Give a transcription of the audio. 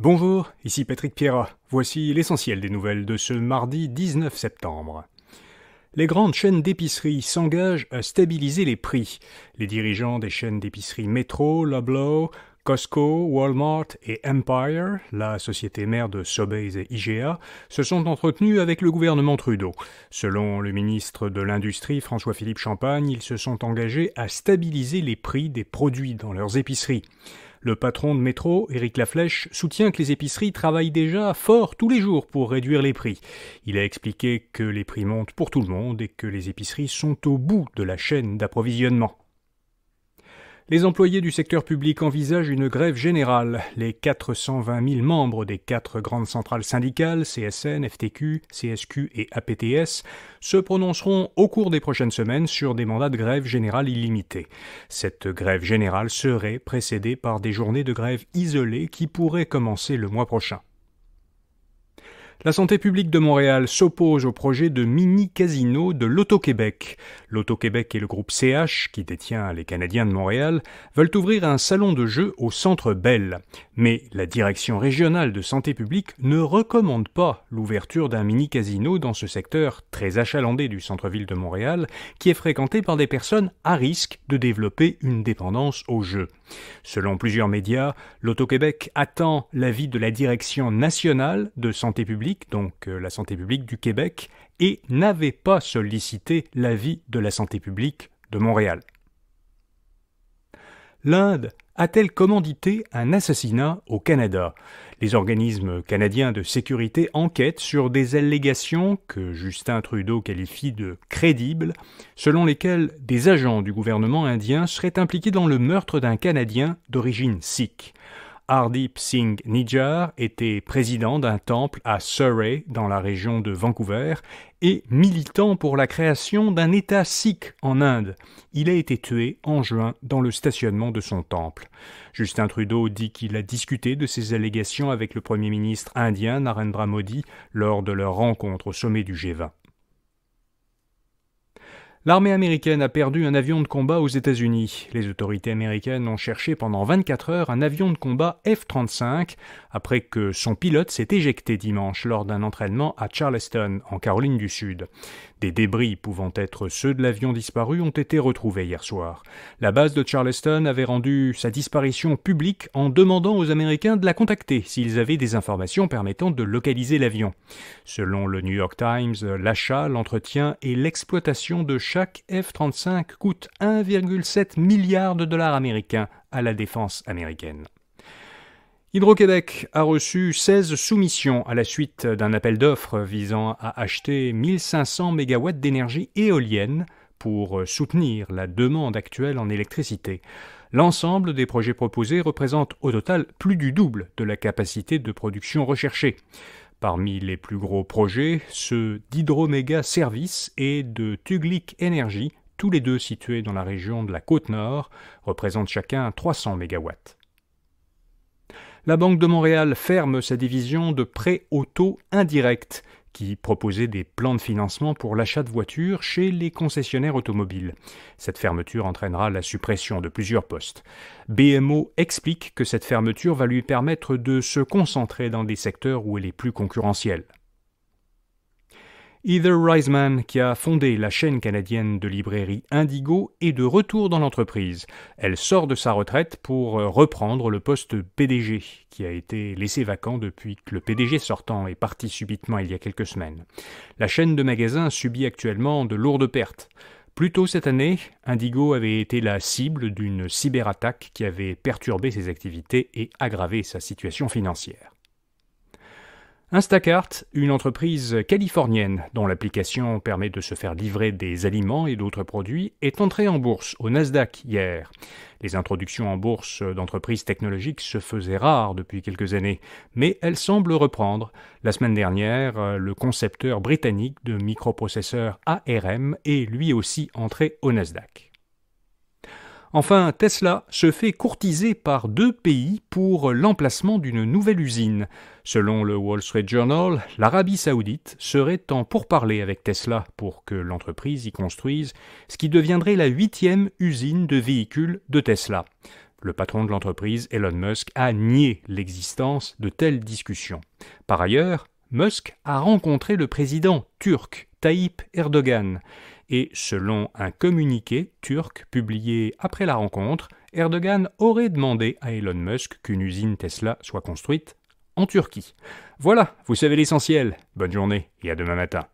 Bonjour, ici Patrick Pierrat. Voici l'essentiel des nouvelles de ce mardi 19 septembre. Les grandes chaînes d'épicerie s'engagent à stabiliser les prix. Les dirigeants des chaînes d'épicerie Metro, Loblaw, Costco, Walmart et Empire, la société mère de Sobeys et IGA, se sont entretenus avec le gouvernement Trudeau. Selon le ministre de l'Industrie François-Philippe Champagne, ils se sont engagés à stabiliser les prix des produits dans leurs épiceries. Le patron de Métro, Éric Laflèche, soutient que les épiceries travaillent déjà fort tous les jours pour réduire les prix. Il a expliqué que les prix montent pour tout le monde et que les épiceries sont au bout de la chaîne d'approvisionnement. Les employés du secteur public envisagent une grève générale. Les 420 000 membres des 4 grandes centrales syndicales, CSN, FTQ, CSQ et APTS, se prononceront au cours des prochaines semaines sur des mandats de grève générale illimités. Cette grève générale serait précédée par des journées de grève isolées qui pourraient commencer le mois prochain. La santé publique de Montréal s'oppose au projet de mini-casino de l'Auto-Québec. L'Auto-Québec et le groupe CH, qui détient les Canadiens de Montréal, veulent ouvrir un salon de jeux au Centre Bell. Mais la direction régionale de santé publique ne recommande pas l'ouverture d'un mini-casino dans ce secteur très achalandé du centre-ville de Montréal, qui est fréquenté par des personnes à risque de développer une dépendance aux jeux. Selon plusieurs médias, l'Auto-Québec attend l'avis de la direction nationale de santé publique, donc la santé publique du Québec, et n'avait pas sollicité l'avis de la santé publique de Montréal. L'Inde a-t-elle commandité un assassinat au Canada? Les organismes canadiens de sécurité enquêtent sur des allégations que Justin Trudeau qualifie de crédibles, selon lesquelles des agents du gouvernement indien seraient impliqués dans le meurtre d'un Canadien d'origine sikh. Hardeep Singh Nijjar était président d'un temple à Surrey, dans la région de Vancouver, et militant pour la création d'un État sikh en Inde. Il a été tué en juin dans le stationnement de son temple. Justin Trudeau dit qu'il a discuté de ces allégations avec le Premier ministre indien Narendra Modi lors de leur rencontre au sommet du G20. L'armée américaine a perdu un avion de combat aux États-Unis. Les autorités américaines ont cherché pendant 24 heures un avion de combat F-35 après que son pilote s'est éjecté dimanche lors d'un entraînement à Charleston, en Caroline du Sud. Des débris pouvant être ceux de l'avion disparu ont été retrouvés hier soir. La base de Charleston avait rendu sa disparition publique en demandant aux Américains de la contacter s'ils avaient des informations permettant de localiser l'avion. Selon le New York Times, l'achat, l'entretien et l'exploitation de chaque F-35 coûte 1,7 milliard de dollars américains à la défense américaine. Hydro-Québec a reçu 16 soumissions à la suite d'un appel d'offres visant à acheter 1500 MW d'énergie éolienne pour soutenir la demande actuelle en électricité. L'ensemble des projets proposés représente au total plus du double de la capacité de production recherchée. Parmi les plus gros projets, ceux d'Hydro-Méga Services et de Tuglik Energy, tous les deux situés dans la région de la Côte-Nord, représentent chacun 300 MW. La Banque de Montréal ferme sa division de prêts auto indirects, qui proposait des plans de financement pour l'achat de voitures chez les concessionnaires automobiles. Cette fermeture entraînera la suppression de plusieurs postes. BMO explique que cette fermeture va lui permettre de se concentrer dans des secteurs où elle est plus concurrentielle. Heather Reisman, qui a fondé la chaîne canadienne de librairie Indigo, est de retour dans l'entreprise. Elle sort de sa retraite pour reprendre le poste PDG, qui a été laissé vacant depuis que le PDG sortant est parti subitement il y a quelques semaines. La chaîne de magasins subit actuellement de lourdes pertes. Plus tôt cette année, Indigo avait été la cible d'une cyberattaque qui avait perturbé ses activités et aggravé sa situation financière. Instacart, une entreprise californienne dont l'application permet de se faire livrer des aliments et d'autres produits, est entrée en bourse au Nasdaq hier. Les introductions en bourse d'entreprises technologiques se faisaient rares depuis quelques années, mais elles semblent reprendre. La semaine dernière, le concepteur britannique de microprocesseurs ARM est lui aussi entré au Nasdaq. Enfin, Tesla se fait courtiser par 2 pays pour l'emplacement d'une nouvelle usine. Selon le Wall Street Journal, l'Arabie Saoudite serait en pourparlers avec Tesla pour que l'entreprise y construise ce qui deviendrait la 8e usine de véhicules de Tesla. Le patron de l'entreprise, Elon Musk, a nié l'existence de telles discussions. Par ailleurs, Musk a rencontré le président turc, Tayyip Erdogan, et selon un communiqué turc publié après la rencontre, Erdogan aurait demandé à Elon Musk qu'une usine Tesla soit construite en Turquie. Voilà, vous savez l'essentiel. Bonne journée et à demain matin.